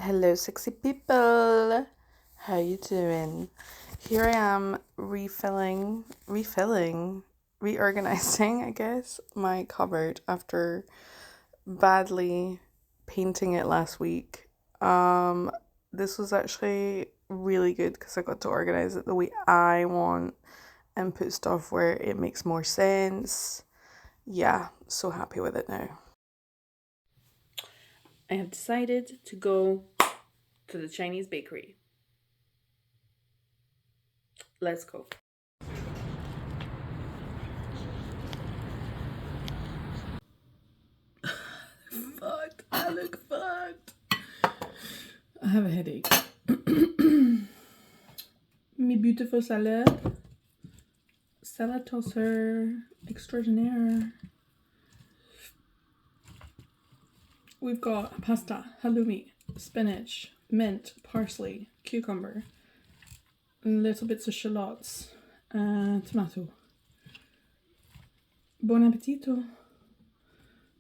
Hello, sexy people. How you doing? Here I am reorganizing, I guess, my cupboard after badly painting it last week. Um, this was actually really good because I got to organize it the way I want and put stuff where it makes more sense. Yeah, so happy with it now. I have decided to go to the Chinese bakery. Let's go. Fucked. I look fucked. I have a headache. Me beautiful salad. Salad tosser extraordinaire. We've got pasta, halloumi, spinach, mint, parsley, cucumber, little bits of shallots, tomato. Bon appetito.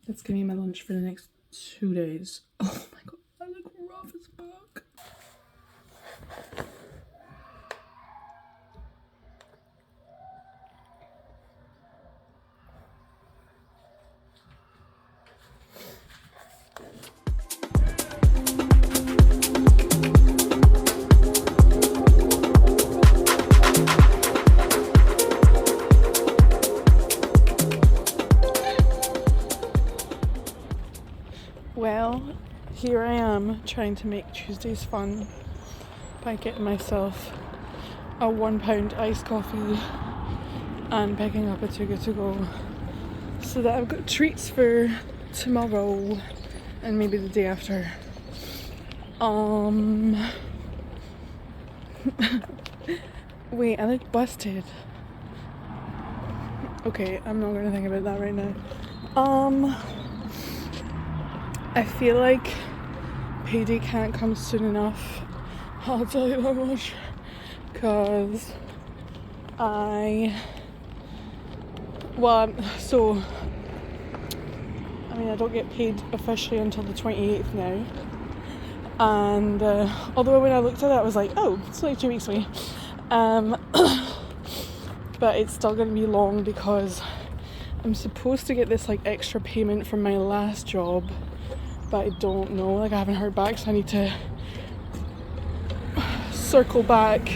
That's gonna be my lunch for the next 2 days. Oh my god, I look rough as fuck. Well, here I am trying to make Tuesdays fun by getting myself a £1 iced coffee and picking up a Too Good To Go so that I've got treats for tomorrow and maybe the day after. Wait, I look busted. Okay, I'm not gonna think about that right now. I feel like payday can't come soon enough. I'll tell you that much. Cause I don't get paid officially until the 28th now. And although when I looked at it, I was like, oh, it's like 2 weeks away. But it's still going to be long because I'm supposed to get this like extra payment from my last job, but I don't know. Like I haven't heard back, so I need to circle back.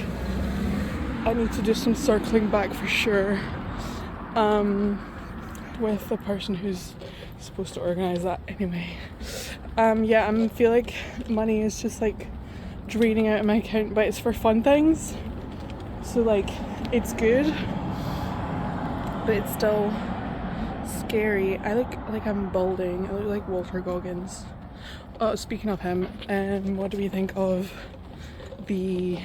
I need to do some circling back for sure. With the person who's supposed to organise that anyway. I feel like money is just like draining out of my account, but it's for fun things. So like it's good, but it's still scary. I look like I'm balding. I look like Walter Goggins. Oh, speaking of him, what do we think of the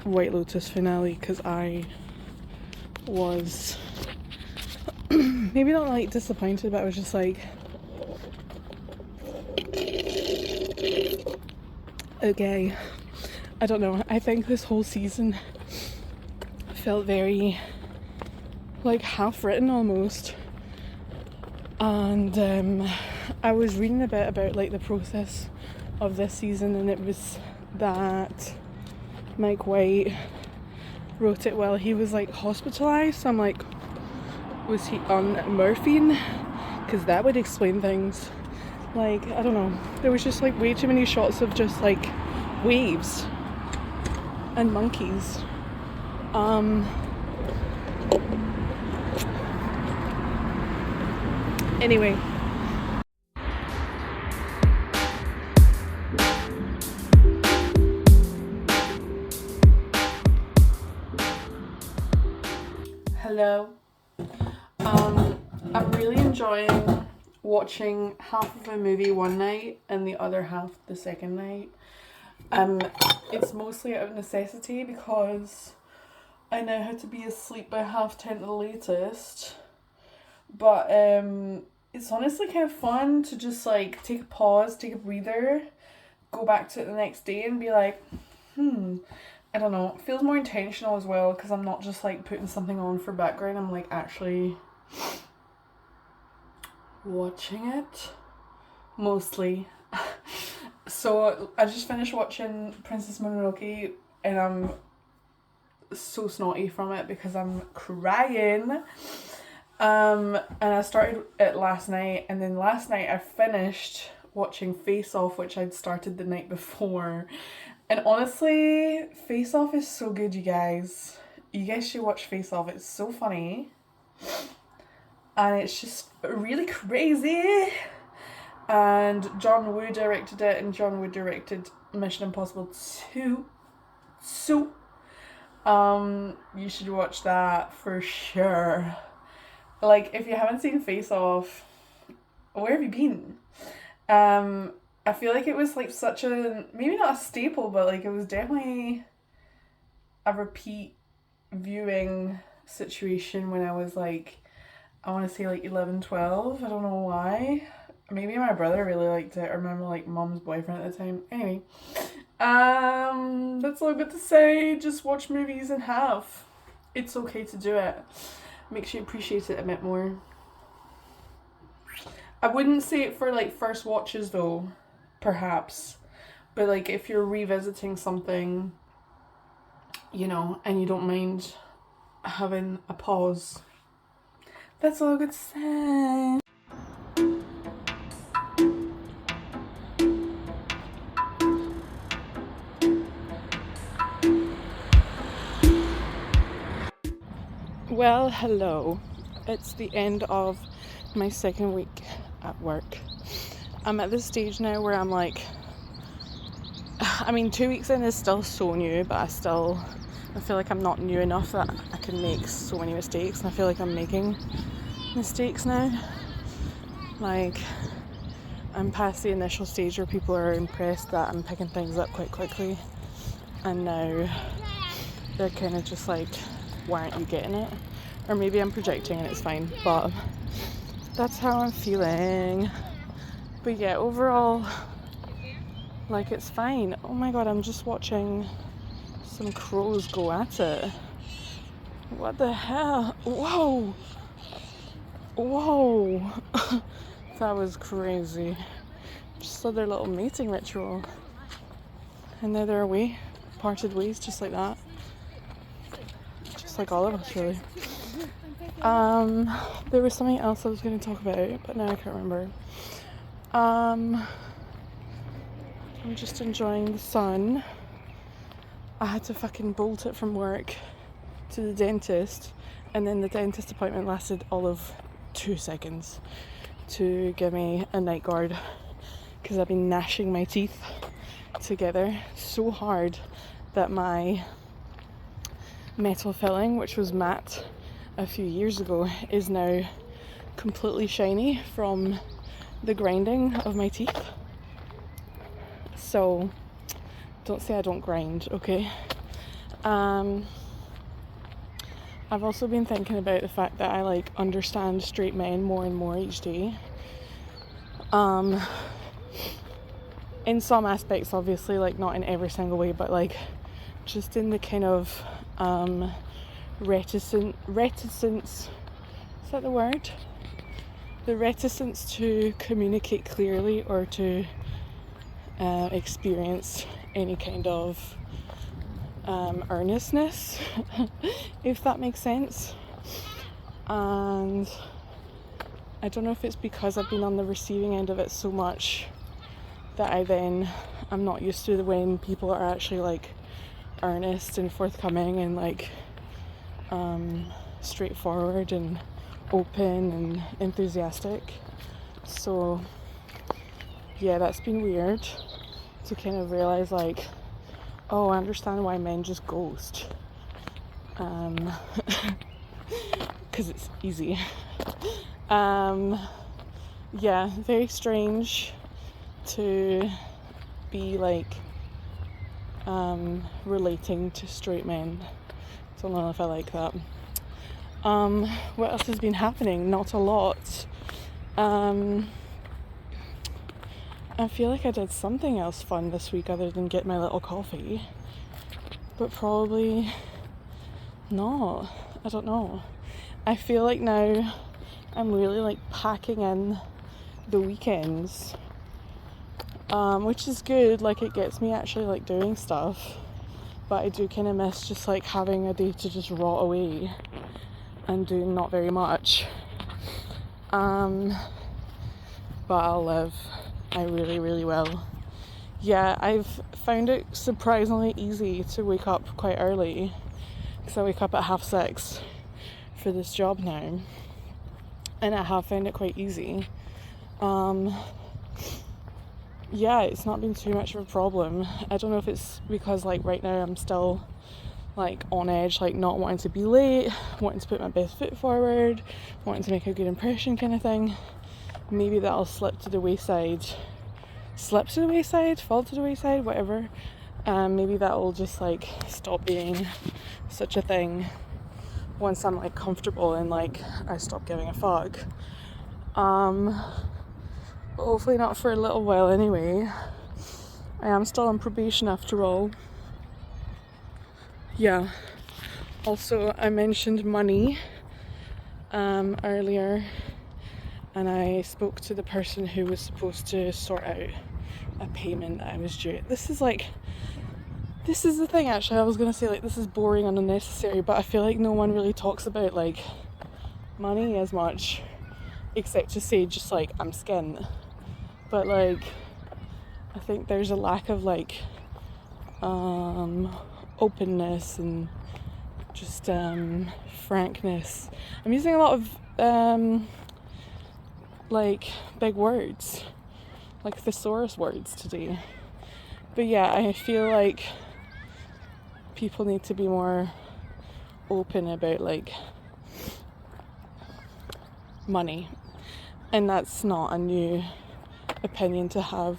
White Lotus finale? Because I was maybe not like disappointed, but I was just like, okay, I don't know. I think this whole season felt very like half written almost, and I was reading a bit about like the process of this season, and it was that Mike White wrote it while he was like hospitalized. So I'm like, was he on morphine? Because that would explain things. Like, I don't know, there was just like way too many shots of just like waves and monkeys. Anyway, hello. I'm really enjoying watching half of a movie one night and the other half the second night. It's mostly out of necessity because I now have to be asleep by 10:30 at the latest. But it's honestly kind of fun to just like take a pause, take a breather, go back to it the next day and be like, I don't know, it feels more intentional as well because I'm not just like putting something on for background, I'm like actually watching it mostly. So I just finished watching Princess Mononoke and I'm so snotty from it because I'm crying. And I started it last night, and then last night I finished watching Face Off, which I'd started the night before. And honestly, Face Off is so good, you guys. You guys should watch Face Off. It's so funny. And it's just really crazy. And John Woo directed it, and John Woo directed Mission Impossible 2. So, you should watch that for sure. Like, if you haven't seen Face Off, where have you been? I feel like it was like such a, maybe not a staple, but like it was definitely a repeat viewing situation when I was like, I want to say like 11, 12. I don't know why. Maybe my brother really liked it, or remember like mom's boyfriend at the time. Anyway, that's all I've got to say. Just watch movies and have. It's okay to do it. Makes you appreciate it a bit more. I wouldn't say it for like first watches though, perhaps. But like if you're revisiting something, you know, and you don't mind having a pause. That's all I could say. Well, hello. It's the end of my second week at work. I'm at this stage now where I'm like, I mean, 2 weeks in is still so new, but I feel like I'm not new enough that I can make so many mistakes, and I feel like I'm making mistakes now. Like, I'm past the initial stage where people are impressed that I'm picking things up quite quickly, and now they're kind of just like, why aren't you getting it? Or maybe I'm projecting and it's fine, but that's how I'm feeling. But yeah, overall, like, it's fine. Oh my god, I'm just watching some crows go at it. What the hell? Whoa! Whoa! That was crazy. Just saw their little mating ritual. And now they're away. Parted ways, just like that. Just like all of us, really. There was something else I was going to talk about, but now I can't remember. I'm just enjoying the sun. I had to fucking bolt it from work to the dentist, and then the dentist appointment lasted all of 2 seconds to give me a night guard because I've been gnashing my teeth together so hard that my metal filling, which was matte a few years ago, is now completely shiny from the grinding of my teeth. So don't say I don't grind, okay? I've also been thinking about the fact that I like understand straight men more and more each day. In some aspects, obviously, like not in every single way, but like just in the kind of reticence, is that the word? The reticence to communicate clearly or to experience any kind of earnestness, if that makes sense. And I don't know if it's because I've been on the receiving end of it so much that I'm not used to when people are actually like earnest and forthcoming and like straightforward and open and enthusiastic. So yeah, that's been weird to kind of realize like, oh, I understand why men just ghost, because it's easy. Yeah, very strange to be like relating to straight men. Don't know if I like that. What else has been happening? Not a lot. I feel like I did something else fun this week other than get my little coffee, but probably not. I don't know. I feel like now I'm really like packing in the weekends which is good. Like, it gets me actually like doing stuff, but I do kind of miss just like having a day to just rot away and do not very much. But I'll live. I really, really will. Yeah, I've found it surprisingly easy to wake up quite early, because I wake up at 6:30 for this job now, and I have found it quite easy. Yeah, it's not been too much of a problem. I don't know if it's because like right now I'm still like on edge, like not wanting to be late, wanting to put my best foot forward, wanting to make a good impression kind of thing. Maybe that'll fall to the wayside, whatever. Maybe that'll just like stop being such a thing once I'm like comfortable and like I stop giving a fuck. But hopefully not for a little while anyway. I am still on probation after all. Yeah. Also, I mentioned money earlier, and I spoke to the person who was supposed to sort out a payment that I was due. This is the thing actually, I was gonna say like this is boring and unnecessary, but I feel like no one really talks about like money as much, except to say just like I'm skint. But like I think there's a lack of like openness and just frankness. I'm using a lot of like big words, like thesaurus words today. But yeah, I feel like people need to be more open about like money, and that's not a new opinion to have.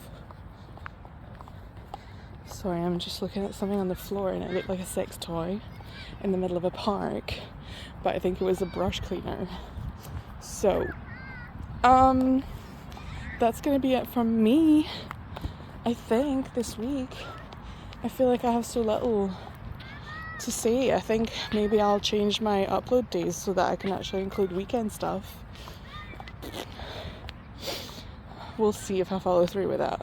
Sorry, I'm just looking at something on the floor and it looked like a sex toy in the middle of a park, but I think it was a brush cleaner. So that's gonna be it from me, I think, this week. I feel like I have so little to say. I think maybe I'll change my upload days so that I can actually include weekend stuff. We'll see if I follow through with that.